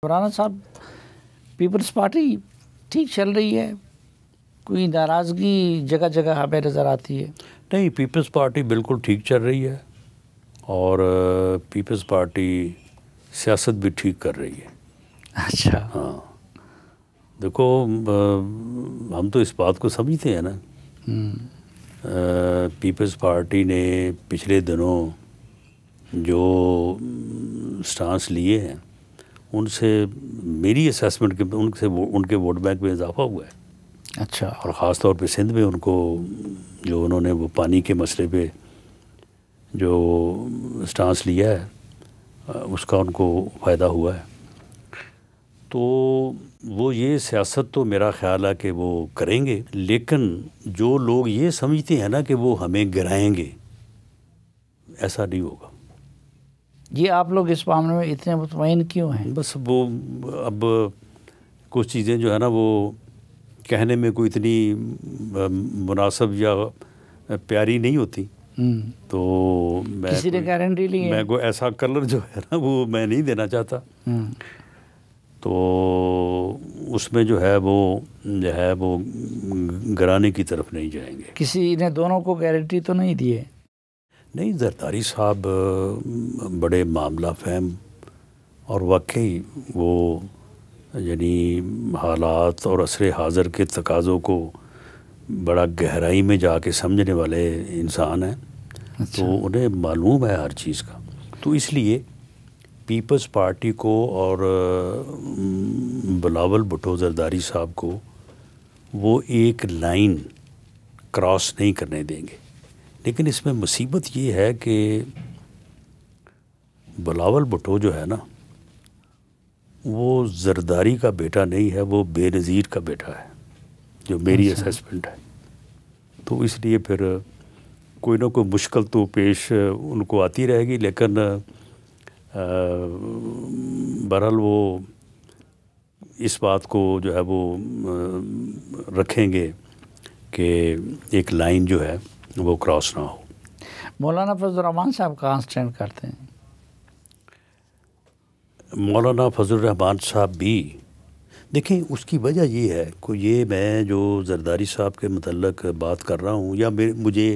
مولانا صاحب Peoples party ٹھیک چل رہی ہے؟ کوئی ناراضگی جگہ جگہ ہمیں نظر آتی ہے؟ نہیں، پیپلز پارٹی بالکل ٹھیک چل رہی ہے اور پیپلز پارٹی سیاست بھی ٹھیک کر رہی ہے۔ اچھا، ہاں، دیکھو ہم تو اس بات کو سمجھتے ہیں نا، پیپلز پارٹی نے پچھلے دنوں جو سٹانس لیے ہیں ان سے میری اسیسمنٹ کے ان کے ووٹ بینک میں اضافہ ہوا ہے۔ اچھا، اور خاص طور پہ سندھ میں ان کو جو انہوں نے وہ پانی کے مسئلے پہ جو سٹانس لیا ہے اس کا ان کو فائدہ ہوا ہے۔ تو وہ یہ سیاست تو میرا خیال ہے کہ وہ کریں گے، لیکن جو لوگ یہ سمجھتے ہیں نا کہ وہ ہمیں گرائیں گے، ایسا نہیں ہوگا۔ یہ آپ لوگ اس معاملے میں اتنے مطمئن کیوں ہیں؟ بس وہ اب کچھ چیزیں جو ہے نا وہ کہنے میں کوئی اتنی مناسب یا پیاری نہیں ہوتی، تو کسی نے گارنٹی لی ہے؟ میں کوئی ایسا کلر جو ہے نا وہ میں نہیں دینا چاہتا، تو اس میں جو ہے وہ گرانے کی طرف نہیں جائیں گے۔ کسی نے دونوں کو گارنٹی تو نہیں دی ہے؟ نہیں، زرداری صاحب بڑے معاملہ فہم اور واقعی وہ یعنی حالات اور عصر حاضر کے تقاضوں کو بڑا گہرائی میں جا کے سمجھنے والے انسان ہیں۔ تو انہیں معلوم ہے ہر چیز کا، تو اس لیے پیپلز پارٹی کو اور بلاول بھٹو زرداری صاحب کو وہ ایک لائن کراس نہیں کرنے دیں گے۔ لیکن اس میں مصیبت یہ ہے کہ بلاول بھٹو جو ہے نا وہ زرداری کا بیٹا نہیں ہے، وہ بے نظیر کا بیٹا ہے، جو میری اسیسمنٹ ہے۔ تو اس لیے پھر کوئی نہ کوئی مشکل تو پیش ان کو آتی رہے گی، لیکن بہرحال وہ اس بات کو جو ہے وہ رکھیں گے کہ ایک لائن جو ہے وہ کراس نہ ہو۔ مولانا فضل الرحمان صاحب کہاں سٹینڈ کرتے ہیں؟ مولانا فضل الرحمان صاحب بھی دیکھیں، اس کی وجہ یہ ہے کہ یہ میں جو زرداری صاحب کے متعلق بات کر رہا ہوں یا مجھے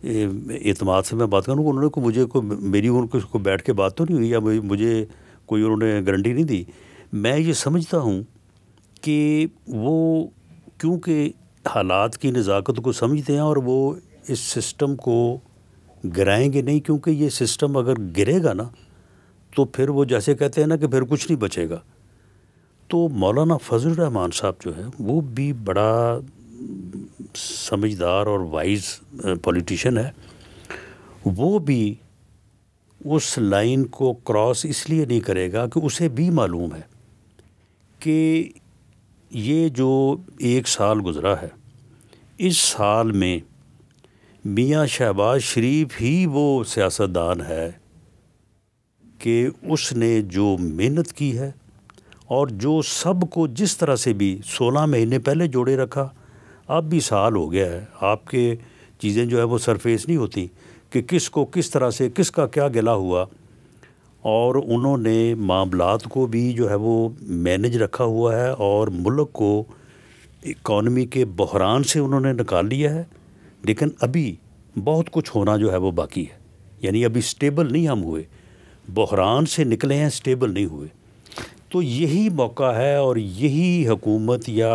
اعتماد سے میں بات کروں، انہوں نے میری ان کو بیٹھ کے بات تو نہیں ہوئی یا مجھے کوئی انہوں نے گارنٹی نہیں دی۔ میں یہ سمجھتا ہوں کہ وہ کیونکہ حالات کی نزاکت کو سمجھتے ہیں اور وہ اس سسٹم کو گرائیں گے نہیں، کیونکہ یہ سسٹم اگر گرے گا نا تو پھر وہ جیسے کہتے ہیں نا کہ پھر کچھ نہیں بچے گا۔ تو مولانا فضل الرحمان صاحب جو ہے وہ بھی بڑا سمجھدار اور وائز پولیٹیشین ہے، وہ بھی اس لائن کو کراس اس لیے نہیں کرے گا کہ اسے بھی معلوم ہے کہ یہ جو ایک سال گزرا ہے، اس سال میں میاں شہباز شریف ہی وہ سیاستدان ہے کہ اس نے جو محنت کی ہے اور جو سب کو جس طرح سے بھی 16 مہینے پہلے جوڑے رکھا، اب بھی سال ہو گیا ہے، آپ کے چیزیں جو ہے وہ سرفیس نہیں ہوتی کہ کس کو کس طرح سے کس کا کیا گلا ہوا، اور انہوں نے معاملات کو بھی جو ہے وہ مینج رکھا ہوا ہے اور ملک کو اکانومی کے بحران سے انہوں نے نکال لیا ہے۔ لیکن ابھی بہت کچھ ہونا جو ہے وہ باقی ہے، یعنی ابھی سٹیبل نہیں ہم ہوئے، بحران سے نکلے ہیں، سٹیبل نہیں ہوئے۔ تو یہی موقع ہے اور یہی حکومت یا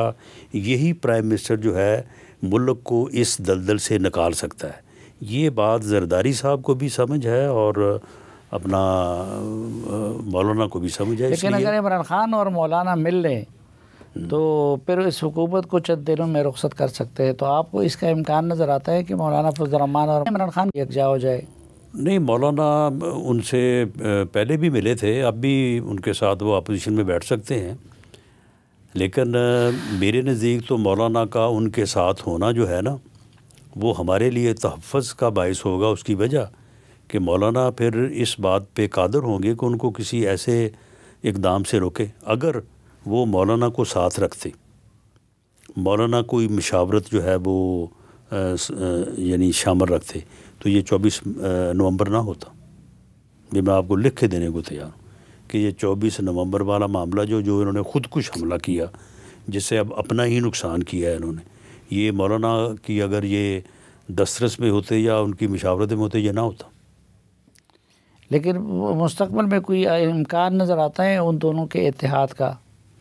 یہی پرائم منسٹر جو ہے ملک کو اس دلدل سے نکال سکتا ہے۔ یہ بات زرداری صاحب کو بھی سمجھ ہے اور اپنا مولانا کو بھی سمجھ ہے۔ لیکن اگر عمران خان اور مولانا مل لیں تو پھر اس حکومت کو چند دنوں میں رخصت کر سکتے ہیں، تو آپ کو اس کا امکان نظر آتا ہے کہ مولانا فضل الرحمان اور عمران خان یکجا ہو جائے؟ نہیں، مولانا ان سے پہلے بھی ملے تھے، اب بھی ان کے ساتھ وہ اپوزیشن میں بیٹھ سکتے ہیں، لیکن میرے نزدیک تو مولانا کا ان کے ساتھ ہونا جو ہے نا وہ ہمارے لیے تحفظ کا باعث ہوگا، اس کی وجہ کہ مولانا پھر اس بات پہ قادر ہوں گے کہ ان کو کسی ایسے اقدام سے روکے۔ اگر وہ مولانا کو ساتھ رکھتے، مولانا کوئی مشاورت جو ہے وہ یعنی شامل رکھتے، تو یہ 24 نومبر نہ ہوتا۔ یہ میں آپ کو لکھ کے دینے کو تیار ہوں۔ کہ یہ 24 نومبر والا معاملہ جو انہوں نے خود کش حملہ کیا، جس سے اب اپنا ہی نقصان کیا ہے انہوں نے، یہ مولانا کی اگر یہ دسترس میں ہوتے یا ان کی مشاورت میں ہوتے، یہ نہ ہوتا۔ لیکن مستقبل میں کوئی امکان نظر آتا ہے ان دونوں کے اتحاد کا؟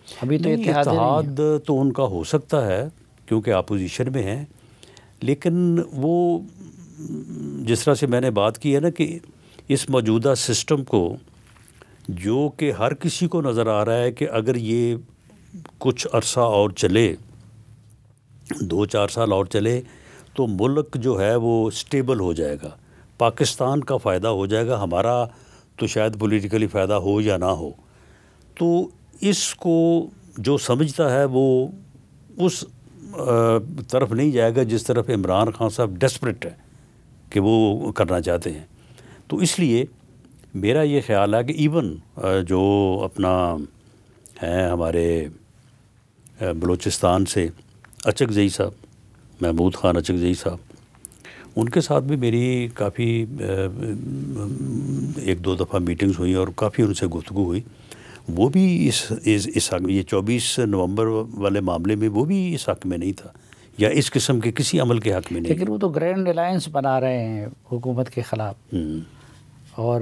ابھی تو اتحاد تو ان کا ہو سکتا ہے کیونکہ اپوزیشن میں ہیں، لیکن وہ جس طرح سے میں نے بات کی ہے نا کہ اس موجودہ سسٹم کو جو کہ ہر کسی کو نظر آ رہا ہے کہ اگر یہ کچھ عرصہ اور چلے، 2-4 سال اور چلے، تو ملک جو ہے وہ سٹیبل ہو جائے گا، پاکستان کا فائدہ ہو جائے گا، ہمارا تو شاید پولیٹیکلی فائدہ ہو یا نہ ہو۔ تو اس کو جو سمجھتا ہے وہ اس طرف نہیں جائے گا جس طرف عمران خان صاحب ڈیسپریٹ ہے کہ وہ کرنا چاہتے ہیں۔ تو اس لیے میرا یہ خیال ہے کہ ایون جو اپنا ہیں ہمارے بلوچستان سے اچکزئی صاحب، محمود خان اچکزئی صاحب، ان کے ساتھ بھی میری کافی 1-2 دفعہ میٹنگز ہوئی اور کافی ان سے گفتگو ہوئی۔ وہ بھی اس یہ 24 نومبر والے معاملے میں وہ بھی اس حق میں نہیں تھا یا اس قسم کے کسی عمل کے حق میں نہیں۔ لیکن وہ تو گرینڈ الائنس بنا رہے ہیں حکومت کے خلاف، اور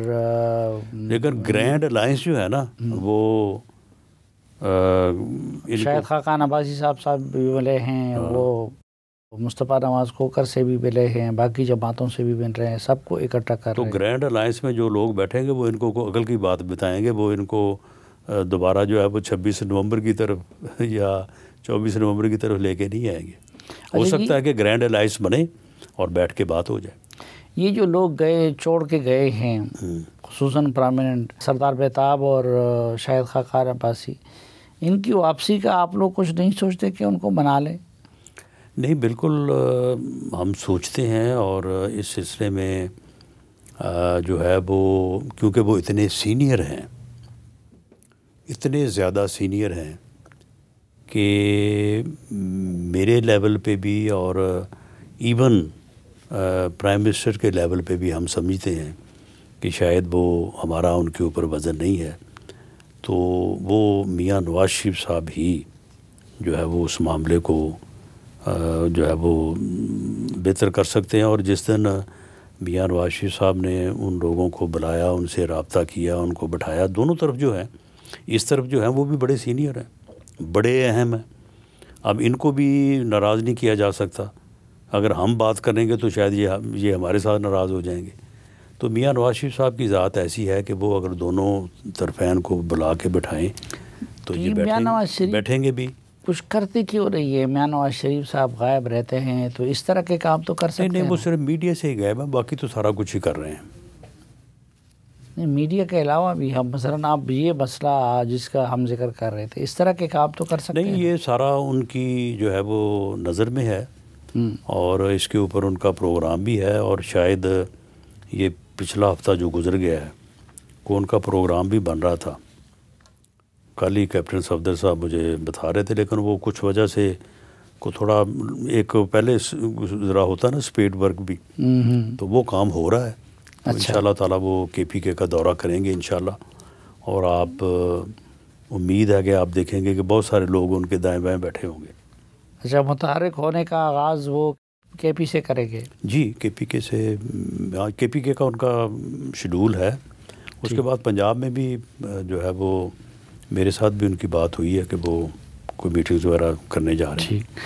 لیکن گرینڈ الائنس جو ہے نا وہ شاید خاقان عباسی صاحب بھی ملے ہیں، وہ مصطفیٰ نواز کھوکر سے بھی ملے ہیں، باقی جماعتوں سے بھی مل رہے ہیں، سب کو اکٹھا کر رہے ہیں۔ تو گرینڈ الائنس میں جو لوگ بیٹھیں گے وہ ان کو عقل کی بات بتائیں گے، وہ ان کو دوبارہ جو ہے وہ 26 نومبر کی طرف یا 24 نومبر کی طرف لے کے نہیں آئیں گے۔ ہو سکتا ہے کہ گرینڈ الائنس بنے اور بیٹھ کے بات ہو جائے۔ یہ جو لوگ گئے چھوڑ کے گئے ہیں، خصوصاً پرامننٹ سردار بیتاب اور شاہد خاقان عباسی، ان کی واپسی کا آپ لوگ کچھ نہیں سوچتے کہ ان کو منا لیں؟ نہیں، بالکل ہم سوچتے ہیں، اور اس سلسلے میں جو ہے وہ کیونکہ وہ اتنے سینئر ہیں، اتنے زیادہ سینئر ہیں کہ میرے لیول پہ بھی اور ایون پرائم منسٹر کے لیول پہ بھی ہم سمجھتے ہیں کہ شاید وہ ہمارا ان کے اوپر وزن نہیں ہے، تو وہ میاں نواز شریف صاحب ہی جو ہے وہ اس معاملے کو جو ہے وہ بہتر کر سکتے ہیں۔ اور جس دن میاں نواز شریف صاحب نے ان لوگوں کو بلایا، ان سے رابطہ کیا، ان کو بٹھایا، دونوں طرف جو ہے، اس طرف جو ہیں وہ بھی بڑے سینئر ہیں، بڑے اہم ہیں، اب ان کو بھی ناراض نہیں کیا جا سکتا۔ اگر ہم بات کریں گے تو شاید یہ ہمارے ساتھ ناراض ہو جائیں گے۔ تو میاں نواز شریف صاحب کی ذات ایسی ہے کہ وہ اگر دونوں طرفین کو بلا کے بٹھائیں تو یہ بیٹھیں گے بھی۔ کچھ کرتے کیوں رہی ہے؟ میاں نواز شریف صاحب غائب رہتے ہیں تو اس طرح کے کام تو کر سکتے ہیں۔ نہیں، وہ صرف میڈیا سے ہی غائب ہیں، باقی تو سارا کچھ ہی کر رہے ہیں۔ نہیں، میڈیا کے علاوہ بھی ہم مثلاً آپ یہ مسئلہ جس کا ہم ذکر کر رہے تھے، اس طرح کے کام تو کر سکتے ہیں۔ نہیں، یہ سارا ان کی جو ہے وہ نظر میں ہے، اور اس کے اوپر ان کا پروگرام بھی ہے، اور شاید یہ پچھلا ہفتہ جو گزر گیا ہے کو ان کا پروگرام بھی بن رہا تھا۔ کل ہی کیپٹن صفدر صاحب مجھے بتا رہے تھے، لیکن وہ کچھ وجہ سے کو تھوڑا ایک پہلے ذرا ہوتا نا اسپیڈ ورک بھی، تو وہ کام ہو رہا ہے۔ انشاءاللہ تعالیٰ وہ KPK کا دورہ کریں گے انشاءاللہ، اور آپ امید ہے کہ آپ دیکھیں گے کہ بہت سارے لوگ ان کے دائیں بائیں بیٹھے ہوں گے۔ اچھا، متحرک ہونے کا آغاز وہ KP سے کریں گے؟ جی، KPK سے، KPK کا ان کا شیڈول ہے۔ اس کے بعد پنجاب میں بھی جو ہے وہ میرے ساتھ بھی ان کی بات ہوئی ہے کہ وہ کوئی میٹنگز وغیرہ کرنے جا رہے ہیں۔